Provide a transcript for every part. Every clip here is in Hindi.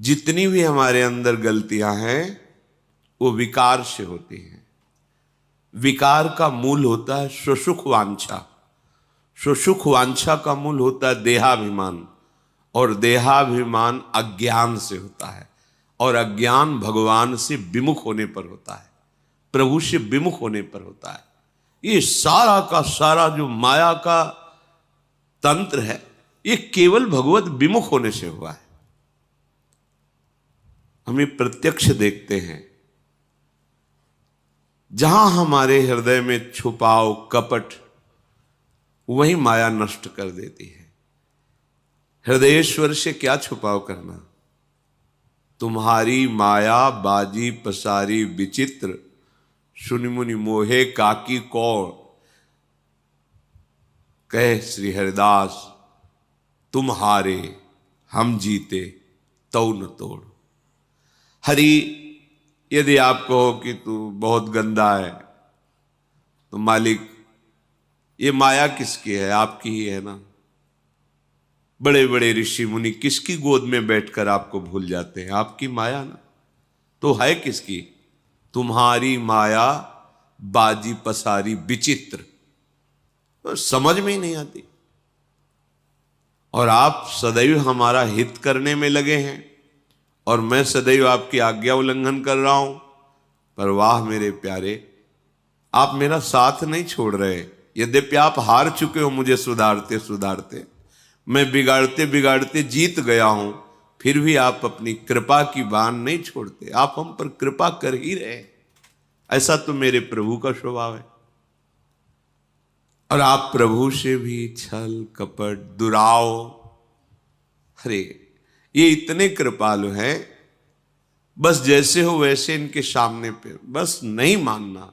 जितनी भी हमारे अंदर गलतियां हैं वो विकार से होती हैं। विकार का मूल होता है स्वसुख वांछा, स्वसुख वांछा का मूल होता है देहाभिमान, और देहाभिमान अज्ञान से होता है, और अज्ञान भगवान से विमुख होने पर होता है, प्रभु से विमुख होने पर होता है। ये सारा का सारा जो माया का तंत्र है ये केवल भगवत विमुख होने से हुआ है। हमें प्रत्यक्ष देखते हैं, जहां हमारे हृदय में छुपाव कपट, वही माया नष्ट कर देती है। हृदयेश्वर से क्या छुपाव करना? तुम्हारी माया बाजी पसारी विचित्र, सुनि मुनि मोहे काकी कौन, कहे श्री हरिदास तुम्हारे हम जीते तौ न तोड़। हरि यदि आप कहो कि तू बहुत गंदा है, तो मालिक ये माया किसकी है? आपकी ही है ना। बड़े बड़े ऋषि मुनि किसकी गोद में बैठकर आपको भूल जाते हैं? आपकी माया ना। तो है किसकी? तुम्हारी माया बाजी पसारी विचित्र, तो समझ में ही नहीं आती। और आप सदैव हमारा हित करने में लगे हैं, और मैं सदैव आपकी आज्ञा उल्लंघन कर रहा हूं। पर वाह मेरे प्यारे, आप मेरा साथ नहीं छोड़ रहे। यद्यपि आप हार चुके हो मुझे सुधारते सुधारते, मैं बिगाड़ते बिगाड़ते जीत गया हूं, फिर भी आप अपनी कृपा की बाण नहीं छोड़ते। आप हम पर कृपा कर ही रहे। ऐसा तो मेरे प्रभु का स्वभाव है। और आप प्रभु से भी छल कपट दुराव, अरे ये इतने कृपालु हैं, बस जैसे हो वैसे इनके सामने पे बस नहीं मानना।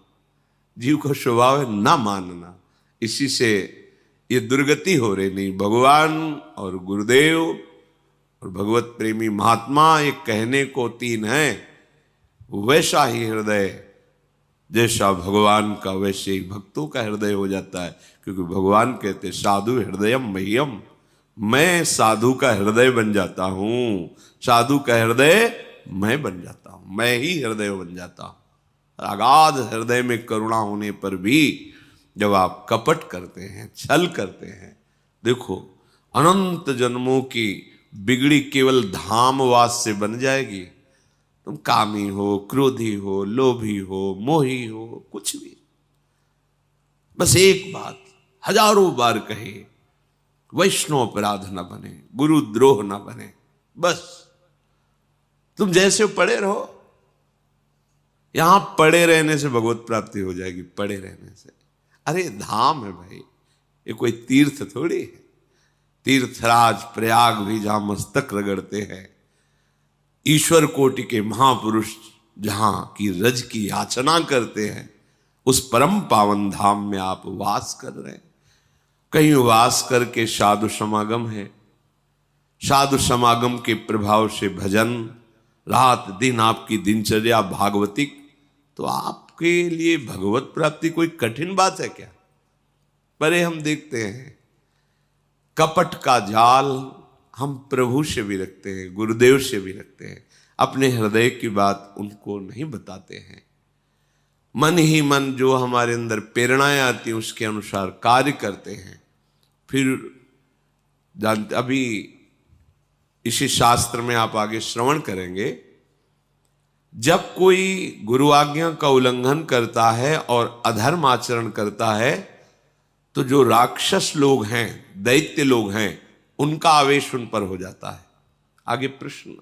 जीव का स्वभाव है ना मानना, इसी से ये दुर्गति हो रही। नहीं, भगवान और गुरुदेव और भगवत प्रेमी महात्मा ये कहने को तीन है। वैसा ही हृदय जैसा भगवान का, वैसे ही भक्तों का हृदय हो जाता है। क्योंकि भगवान कहते साधु हृदयम मह्यम, मैं साधु का हृदय बन जाता हूं। साधु का हृदय मैं बन जाता हूं, मैं ही हृदय बन जाता हूं। अगाध हृदय में करुणा होने पर भी जब आप कपट करते हैं, छल करते हैं, देखो अनंत जन्मों की बिगड़ी केवल धामवास से बन जाएगी। तुम कामी हो, क्रोधी हो, लोभी हो, मोही हो, कुछ भी, बस एक बात हजारों बार कहे, वैष्णव अपराध न बने, गुरुद्रोह न बने। बस तुम जैसे पड़े रहो। यहां पड़े रहने से भगवत प्राप्ति हो जाएगी, पड़े रहने से। अरे धाम है भाई, ये कोई तीर्थ थोड़ी है। तीर्थराज प्रयाग भी जहां मस्तक रगड़ते हैं, ईश्वर कोटि के महापुरुष जहां की रज की याचना करते हैं, उस परम पावन धाम में आप वास कर रहे हैं। कहीं वास करके साधु समागम है, साधु समागम के प्रभाव से भजन, रात दिन आपकी दिनचर्या भागवतिक, तो आपके लिए भगवत प्राप्ति कोई कठिन बात है क्या? परे हम देखते हैं कपट का जाल हम प्रभु से भी रखते हैं, गुरुदेव से भी रखते हैं। अपने हृदय की बात उनको नहीं बताते हैं। मन ही मन जो हमारे अंदर प्रेरणाएं आती हैं उसके अनुसार कार्य करते हैं। फिर जानते, अभी इसी शास्त्र में आप आगे श्रवण करेंगे, जब कोई गुरु आज्ञा का उल्लंघन करता है और अधर्म आचरण करता है, तो जो राक्षस लोग हैं, दैत्य लोग हैं, उनका आवेश उन पर हो जाता है। आगे प्रश्न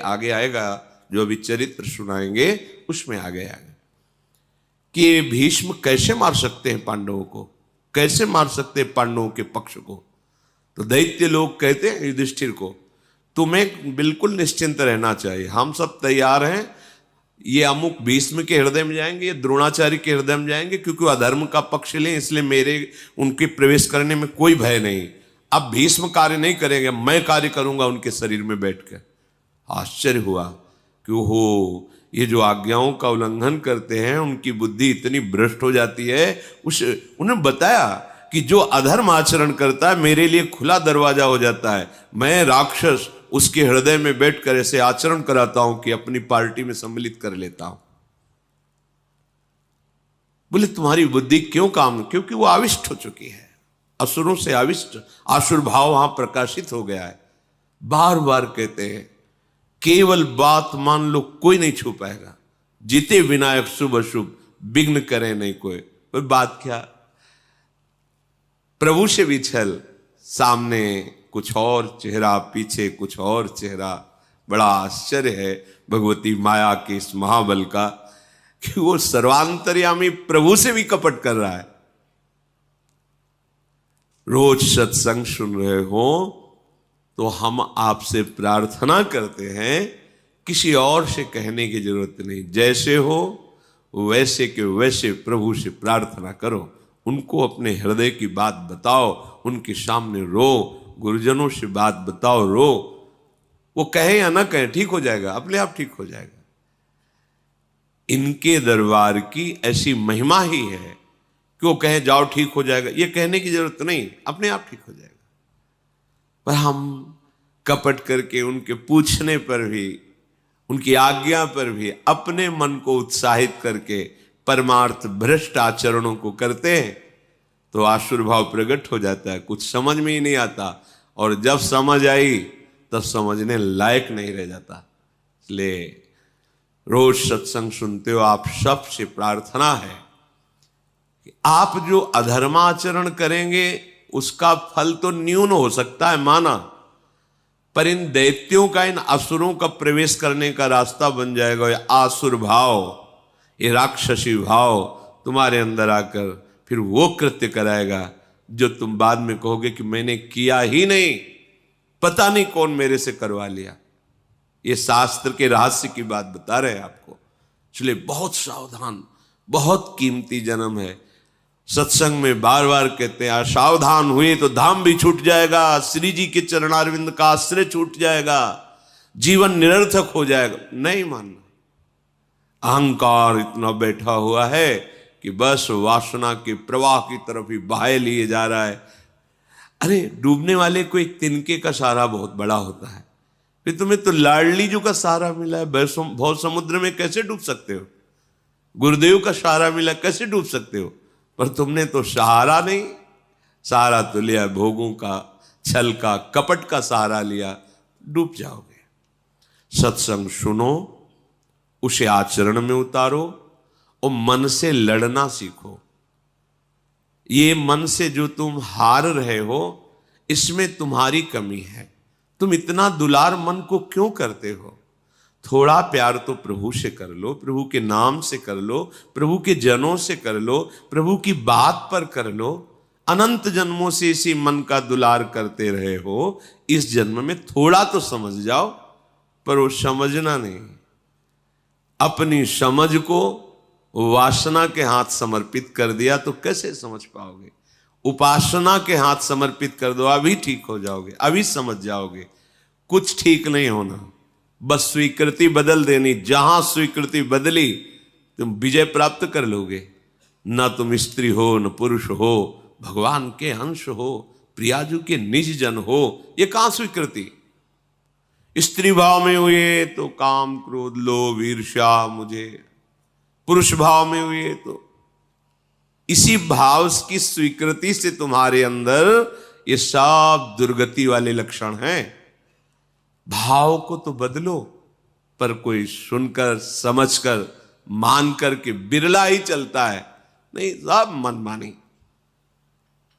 आगे आएगा, जो अभी चरित्र सुनाएंगे उसमें आगे आएगा कि ये भीष्म कैसे मार सकते हैं पांडवों को, कैसे मार सकते हैं पांडवों के पक्ष को। तो दैत्य लोग कहते हैं युधिष्ठिर को, तुम्हें बिल्कुल निश्चिंत रहना चाहिए, हम सब तैयार हैं। ये अमुक भीष्म के हृदय में जाएंगे, ये द्रोणाचार्य के हृदय में जाएंगे, क्योंकि वो अधर्म का पक्ष लें, इसलिए मेरे उनके प्रवेश करने में कोई भय नहीं। अब भीष्म कार्य नहीं करेंगे, मैं कार्य करूंगा उनके शरीर में बैठकर। आश्चर्य हुआ कि हो, ये जो आज्ञाओं का उल्लंघन करते हैं उनकी बुद्धि इतनी भ्रष्ट हो जाती है। उन्हें बताया कि जो अधर्म आचरण करता है मेरे लिए खुला दरवाजा हो जाता है। मैं राक्षस उसके हृदय में बैठकर ऐसे आचरण कराता हूं कि अपनी पार्टी में सम्मिलित कर लेता हूं। बोले तुम्हारी बुद्धि क्यों काम? क्योंकि वो आविष्ट हो चुकी है, असुरों से आविष्ट, आसुर भाव वहां प्रकाशित हो गया है। बार बार कहते हैं केवल बात मान लो, कोई नहीं छू पाएगा। जीते विनायक शुभ अशुभ, विघ्न करे नहीं कोई। पर बात क्या, प्रभु से भी छल, सामने कुछ और चेहरा, पीछे कुछ और चेहरा। बड़ा आश्चर्य है भगवती माया के इस महाबल का कि वो सर्वांतर्यामी प्रभु से भी कपट कर रहा है। रोज सत्संग सुन रहे हो तो हम आपसे प्रार्थना करते हैं, किसी और से कहने की जरूरत नहीं। जैसे हो वैसे के वैसे प्रभु से प्रार्थना करो, उनको अपने हृदय की बात बताओ, उनके सामने रो, गुरुजनों से बात बताओ, रो। वो कहे या ना कहे, ठीक हो जाएगा, अपने आप ठीक हो जाएगा। इनके दरबार की ऐसी महिमा ही है कि वो कहे जाओ ठीक हो जाएगा, ये कहने की जरूरत नहीं, अपने आप ठीक हो जाएगा। पर हम कपट करके उनके पूछने पर भी, उनकी आज्ञा पर भी अपने मन को उत्साहित करके परमार्थ भ्रष्ट आचरणों को करते हैं तो आसुर भाव प्रकट हो जाता है, कुछ समझ में ही नहीं आता। और जब समझ आई तब समझने लायक नहीं रह जाता। इसलिए रोज सत्संग सुनते हो, आप सबसे प्रार्थना है कि आप जो अधर्माचरण करेंगे उसका फल तो न्यून हो सकता है माना, पर इन दैत्यों का, इन असुरों का प्रवेश करने का रास्ता बन जाएगा। ये आसुर भाव, ये राक्षसी भाव तुम्हारे अंदर आकर फिर वो कृत्य कराएगा जो तुम बाद में कहोगे कि मैंने किया ही नहीं, पता नहीं कौन मेरे से करवा लिया। ये शास्त्र के रहस्य की बात बता रहे हैं आपको। इसलिए बहुत सावधान, बहुत कीमती जन्म है। सत्संग में बार बार कहते हैं सावधान हुए तो धाम भी छूट जाएगा, श्री जी के चरणारविंद का आश्रय छूट जाएगा, जीवन निरर्थक हो जाएगा। नहीं मानना। अहंकार इतना बैठा हुआ है कि बस वासना के प्रवाह की तरफ ही बहाए लिए जा रहा है। अरे डूबने वाले को एक तिनके का सहारा बहुत बड़ा होता है, फिर तुम्हें तो लाडली जी का सहारा मिला है, बहुत समुद्र में कैसे डूब सकते हो? गुरुदेव का सहारा मिला, कैसे डूब सकते हो? पर तुमने तो सहारा नहीं, सहारा तो लिया भोगों का, छल का, कपट का सहारा लिया, डूब जाओगे। सत्संग सुनो, उसे आचरण में उतारो और मन से लड़ना सीखो। ये मन से जो तुम हार रहे हो, इसमें तुम्हारी कमी है। तुम इतना दुलार मन को क्यों करते हो? थोड़ा प्यार तो प्रभु से कर लो, प्रभु के नाम से कर लो, प्रभु के जनों से कर लो, प्रभु की बात पर कर लो। अनंत जन्मों से इसी मन का दुलार करते रहे हो, इस जन्म में थोड़ा तो समझ जाओ। पर वो समझना नहीं, अपनी समझ को वासना के हाथ समर्पित कर दिया तो कैसे समझ पाओगे? उपासना के हाथ समर्पित कर दो, अभी ठीक हो जाओगे, अभी समझ जाओगे। कुछ ठीक नहीं होना, बस स्वीकृति बदल देनी। जहां स्वीकृति बदली तुम विजय प्राप्त कर लोगे। न तुम स्त्री हो न पुरुष हो, भगवान के अंश हो, प्रियाजू के निज जन हो। ये कहां स्वीकृति? स्त्री भाव में हुए तो काम क्रोध लोभ ईर्ष्या मुझे, पुरुष भाव में हुए तो इसी भाव की स्वीकृति से तुम्हारे अंदर ये सब दुर्गति वाले लक्षण हैं। भाव को तो बदलो, पर कोई सुनकर समझकर मानकर के बिरला ही चलता है। नहीं, सब मनमानी।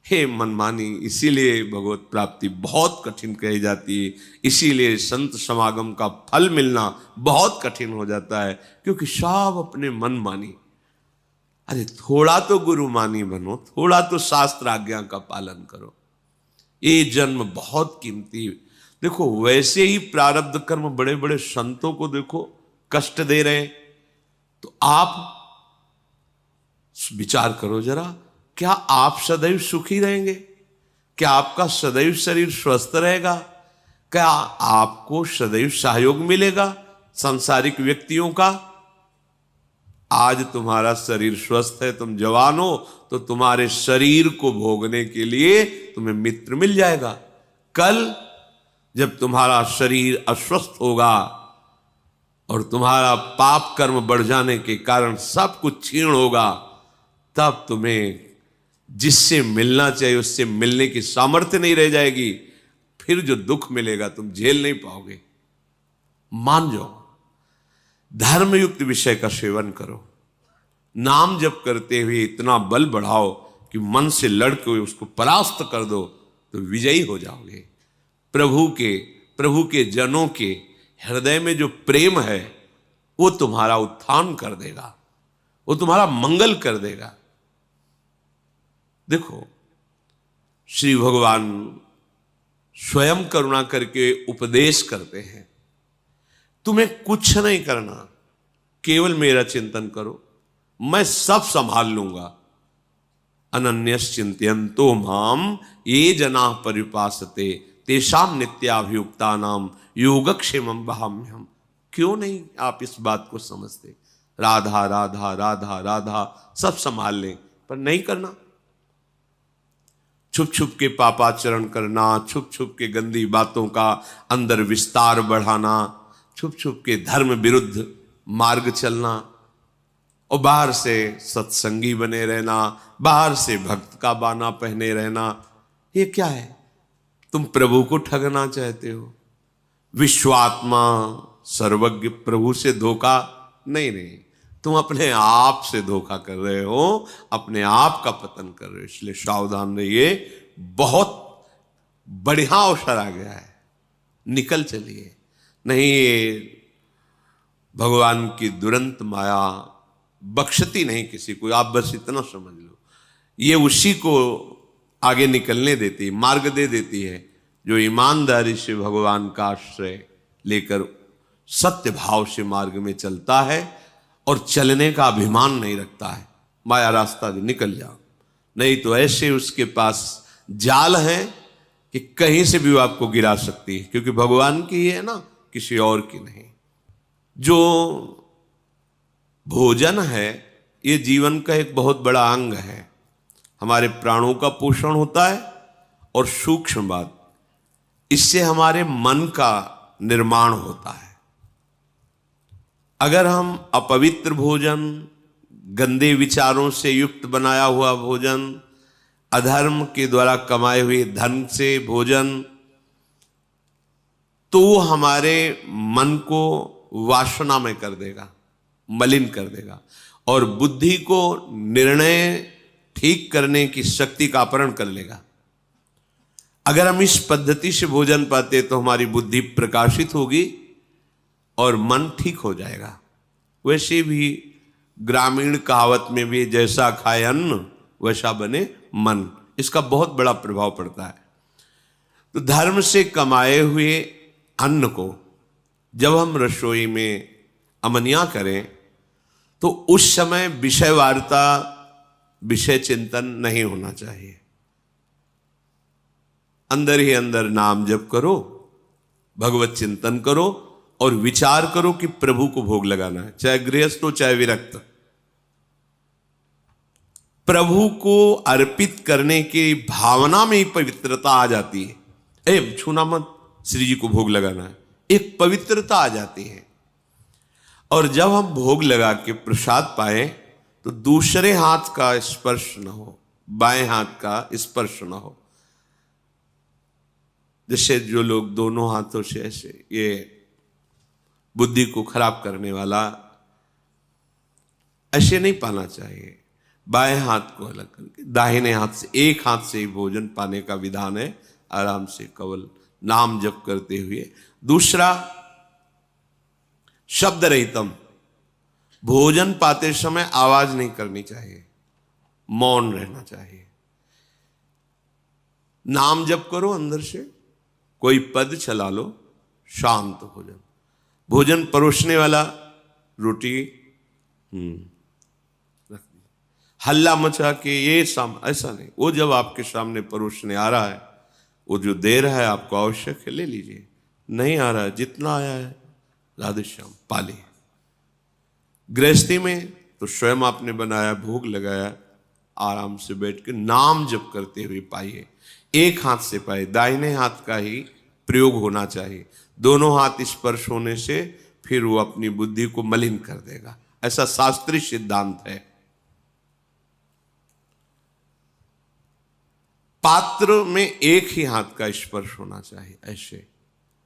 हे मनमानी, इसीलिए भगवत प्राप्ति बहुत कठिन कही जाती है, इसीलिए संत समागम का फल मिलना बहुत कठिन हो जाता है, क्योंकि सब अपने मनमानी। अरे थोड़ा तो गुरुमानी बनो, थोड़ा तो शास्त्र आज्ञा का पालन करो। ये जन्म बहुत कीमती। देखो वैसे ही प्रारब्ध कर्म बड़े बड़े संतों को देखो कष्ट दे रहे हैं, तो आप विचार करो जरा, क्या आप सदैव सुखी रहेंगे? क्या आपका सदैव शरीर स्वस्थ रहेगा? क्या आपको सदैव सहयोग मिलेगा सांसारिक व्यक्तियों का? आज तुम्हारा शरीर स्वस्थ है, तुम जवान हो, तो तुम्हारे शरीर को भोगने के लिए तुम्हें मित्र मिल जाएगा। कल जब तुम्हारा शरीर अस्वस्थ होगा और तुम्हारा पाप कर्म बढ़ जाने के कारण सब कुछ क्षीण होगा, तब तुम्हें जिससे मिलना चाहिए उससे मिलने की सामर्थ्य नहीं रह जाएगी। फिर जो दुख मिलेगा तुम झेल नहीं पाओगे। मान जाओ, धर्मयुक्त विषय का सेवन करो, नाम जप करते हुए इतना बल बढ़ाओ कि मन से लड़के उसको परास्त कर दो, तो विजयी हो जाओगे। प्रभु के जनों के हृदय में जो प्रेम है वो तुम्हारा उत्थान कर देगा, वो तुम्हारा मंगल कर देगा। देखो, श्री भगवान स्वयं करुणा करके उपदेश करते हैं, तुम्हें कुछ नहीं करना, केवल मेरा चिंतन करो, मैं सब संभाल लूंगा। अनन्यस चिंतयन्तो माम ये जना परिपासते तेषाम नित्याभियुक्ता नाम योगक्षेमं वहाम्यहम्। क्यों नहीं आप इस बात को समझते? राधा राधा राधा राधा सब संभाल लें, पर नहीं करना। छुप छुप के पापाचरण करना, छुप छुप के गंदी बातों का अंदर विस्तार बढ़ाना, छुप छुप के धर्म विरुद्ध मार्ग चलना, और बाहर से सत्संगी बने रहना, बाहर से भक्त का बाना पहने रहना, ये क्या है? तुम प्रभु को ठगना चाहते हो। विश्वात्मा सर्वज्ञ प्रभु से धोखा नहीं, तुम अपने आप से धोखा कर रहे हो, अपने आप का पतन कर रहे हो। इसलिए सावधान रहिए, बहुत बढ़िया अवसर आ गया है, निकल चलिए। नहीं, भगवान की दुरंत माया बख्शती नहीं किसी को, आप बस इतना समझ लो। ये उसी को आगे निकलने देती है, मार्ग दे देती है, जो ईमानदारी से भगवान का आश्रय लेकर सत्य भाव से मार्ग में चलता है और चलने का अभिमान नहीं रखता है। माया रास्ता भी निकल जाओ, नहीं तो ऐसे उसके पास जाल है कि कहीं से भी वो आपको गिरा सकती है, क्योंकि भगवान की है ना, किसी और की नहीं। जो भोजन है ये जीवन का एक बहुत बड़ा अंग है, हमारे प्राणों का पोषण होता है, और सूक्ष्म बात, इससे हमारे मन का निर्माण होता है। अगर हम अपवित्र भोजन, गंदे विचारों से युक्त बनाया हुआ भोजन, अधर्म के द्वारा कमाए हुए धन से भोजन, तो वो हमारे मन को वासना में कर देगा, मलिन कर देगा, और बुद्धि को निर्णय ठीक करने की शक्ति का अपहरण कर लेगा। अगर हम इस पद्धति से भोजन पाते तो हमारी बुद्धि प्रकाशित होगी और मन ठीक हो जाएगा। वैसे भी ग्रामीण कहावत में भी जैसा खाए अन्न वैसा बने मन, इसका बहुत बड़ा प्रभाव पड़ता है। तो धर्म से कमाए हुए अन्न को जब हम रसोई में अमनिया करें तो उस समय विषय वार्ता, विषय चिंतन नहीं होना चाहिए। अंदर ही अंदर नाम जप करो, भगवत चिंतन करो और विचार करो कि प्रभु को भोग लगाना है, चाहे गृहस्थ हो चाहे विरक्त। प्रभु को अर्पित करने की भावना में ही पवित्रता आ जाती है। छूना मत, श्री जी को भोग लगाना है, एक पवित्रता आ जाती है। और जब हम भोग लगा के प्रसाद पाए तो दूसरे हाथ का स्पर्श न हो, बाएं हाथ का स्पर्श न हो। जैसे जो लोग दोनों हाथों से ऐसे, ये बुद्धि को खराब करने वाला, ऐसे नहीं पाना चाहिए। बाएं हाथ को अलग करके दाहिने हाथ से, एक हाथ से ही भोजन पाने का विधान है, आराम से केवल नाम जप करते हुए। दूसरा, शब्द रहितम, भोजन पाते समय आवाज नहीं करनी चाहिए, मौन रहना चाहिए। नाम जप करो अंदर से, कोई पद चला लो, शांत भोजन। भोजन परोसने वाला रोटी रख दी, हल्ला मचा के ये ऐसा नहीं। वो जब आपके सामने परोसने आ रहा है, वो जो दे रहा है आपको आवश्यक है, ले लीजिए। नहीं आ रहा है, जितना आया है राधे श्याम पाली। गृहस्थी में तो स्वयं आपने बनाया, भोग लगाया, आराम से बैठ के नाम जप करते हुए पाइए। एक हाथ से पाए, दाहिने हाथ का ही प्रयोग होना चाहिए। दोनों हाथ स्पर्श होने से फिर वो अपनी बुद्धि को मलिन कर देगा, ऐसा शास्त्रीय सिद्धांत है। पात्र में एक ही हाथ का स्पर्श होना चाहिए। ऐसे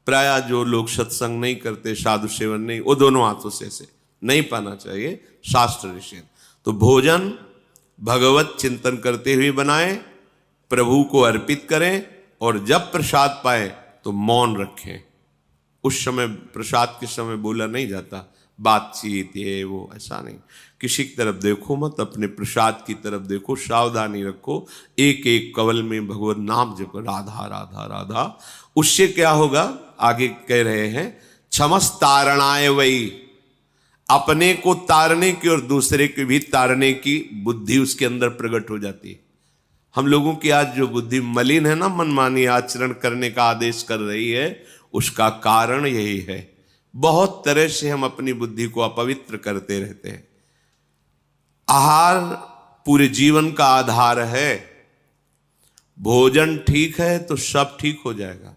प्राय जो लोग सत्संग नहीं करते, साधु सेवन नहीं, वो दोनों हाथों से ऐसे नहीं पाना चाहिए, शास्त्र निषेध। तो भोजन भगवत चिंतन करते हुए बनाएं, प्रभु को अर्पित करें, और जब प्रसाद पाए तो मौन रखें। उस समय प्रसाद के समय बोला नहीं जाता, बातचीत ये वो ऐसा नहीं। किसी की तरफ देखो मत, अपने प्रसाद की तरफ देखो, सावधानी रखो, एक एक कवल में भगवत नाम जप, राधा राधा राधा। उससे क्या होगा, आगे कह रहे हैं, क्षमस तारणाय वही, अपने को तारने की और दूसरे को भी तारने की बुद्धि उसके अंदर प्रकट हो जाती है। हम लोगों की आज जो बुद्धि मलिन है ना, मनमानी आचरण करने का आदेश कर रही है, उसका कारण यही है। बहुत तरह से हम अपनी बुद्धि को अपवित्र करते रहते हैं। आहार पूरे जीवन का आधार है। भोजन ठीक है तो सब ठीक हो जाएगा।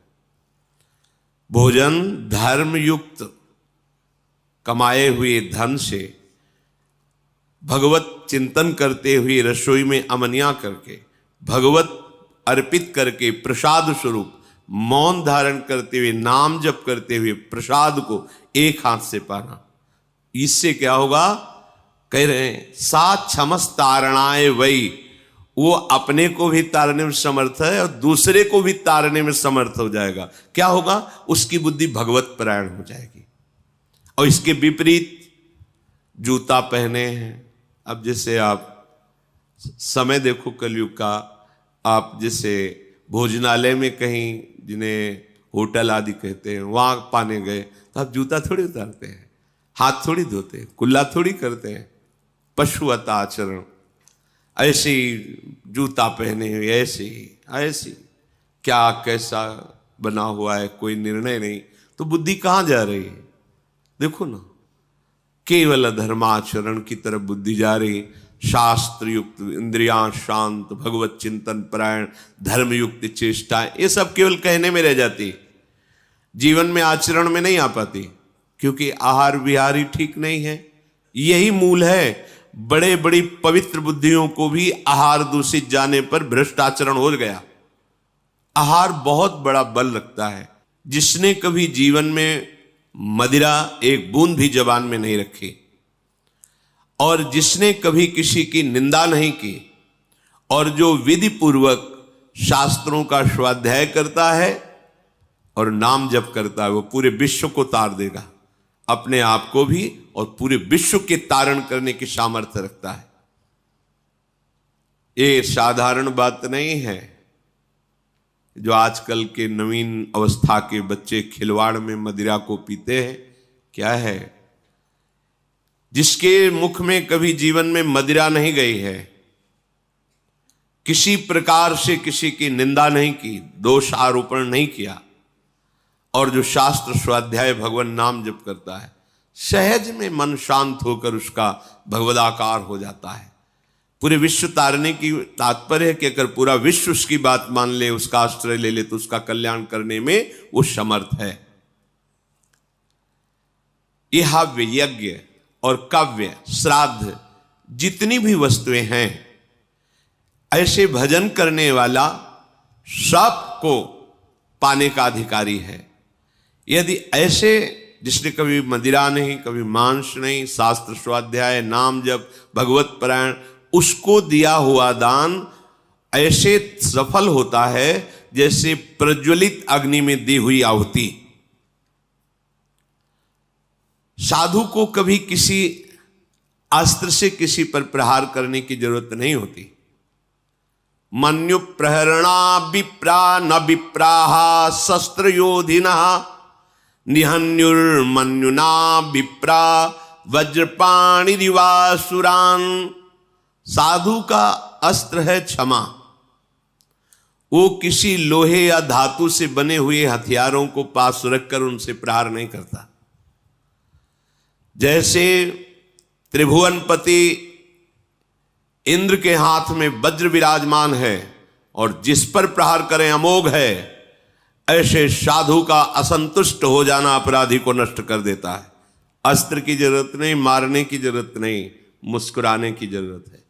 भोजन धर्म युक्त कमाए हुए धन से भगवत चिंतन करते हुए रसोई में अमनिया करके भगवत अर्पित करके प्रसाद स्वरूप मौन धारण करते हुए नाम जप करते हुए प्रसाद को एक हाथ से पाना। इससे क्या होगा, कह रहे हैं सात क्षमस तारणाए वही, वो अपने को भी तारने में समर्थ है और दूसरे को भी तारने में समर्थ हो जाएगा। क्या होगा, उसकी बुद्धि भगवत परायण हो जाएगी। और इसके विपरीत जूता पहने हैं। अब जैसे आप समय देखो कलयुग का, आप जैसे भोजनालय में कहीं, जिन्हें होटल आदि कहते हैं, वहां पाने गए तो आप जूता थोड़ी उतारते हैं, हाथ थोड़ी धोते हैं, कुल्ला थोड़ी करते हैं, पशुवत आचरण। ऐसे ही जूता पहने हुए, ऐसे क्या कैसा बना हुआ है, कोई निर्णय नहीं, तो बुद्धि कहां जा रही है? देखो ना, केवल धर्माचरण की तरफ बुद्धि जा रही। शास्त्र युक्त इंद्रियां शांत, भगवत चिंतन परायण, धर्म युक्त चेष्टाएं, ये सब केवल कहने में रह जाती, जीवन में आचरण में नहीं आ पाती, क्योंकि आहार विहार ही ठीक नहीं है। यही मूल है। बड़े बड़ी पवित्र बुद्धियों को भी आहार दूषित जाने पर भ्रष्ट आचरण हो गया। आहार बहुत बड़ा बल रखता है। जिसने कभी जीवन में मदिरा एक बूंद भी जबान में नहीं रखी, और जिसने कभी किसी की निंदा नहीं की, और जो विधि पूर्वक शास्त्रों का स्वाध्याय करता है और नाम जप करता है, वो पूरे विश्व को तार देगा, अपने आप को भी और पूरे विश्व के तारण करने की सामर्थ्य रखता है। ये साधारण बात नहीं है। जो आजकल के नवीन अवस्था के बच्चे खिलवाड़ में मदिरा को पीते हैं, क्या है, जिसके मुख में कभी जीवन में मदिरा नहीं गई है, किसी प्रकार से किसी की निंदा नहीं की, दोष आरोपण नहीं किया, और जो शास्त्र स्वाध्याय भगवान नाम जप करता है, सहज में मन शांत होकर उसका भगवदाकार हो जाता है। पूरे विश्व तारने की तात्पर्य है कि अगर पूरा विश्व उसकी बात मान ले, उसका आश्रय ले ले, तो उसका कल्याण करने में वो समर्थ है। यह हव्य, यज्ञ और काव्य, श्राद्ध, जितनी भी वस्तुएं हैं, ऐसे भजन करने वाला सबको पाने का अधिकारी है। यदि ऐसे जिसने कभी मदिरा नहीं, कभी मांस नहीं, शास्त्र स्वाध्याय, नाम जप, भगवत परायण, उसको दिया हुआ दान ऐसे सफल होता है जैसे प्रज्वलित अग्नि में दी हुई आहुति। साधु को कभी किसी अस्त्र से किसी पर प्रहार करने की जरूरत नहीं होती। मन्यु प्रहरणा विप्रा न विप्राहा शस्त्र योधिना निहन्युर्मन्युना विप्रा वज्रपाणि दिवासुरान। साधु का अस्त्र है क्षमा। वो किसी लोहे या धातु से बने हुए हथियारों को पास रखकर उनसे प्रहार नहीं करता। जैसे त्रिभुवनपति इंद्र के हाथ में वज्र विराजमान है और जिस पर प्रहार करें अमोघ है, ऐसे साधु का असंतुष्ट हो जाना अपराधी को नष्ट कर देता है। अस्त्र की जरूरत नहीं, मारने की जरूरत नहीं, मुस्कुराने की जरूरत है।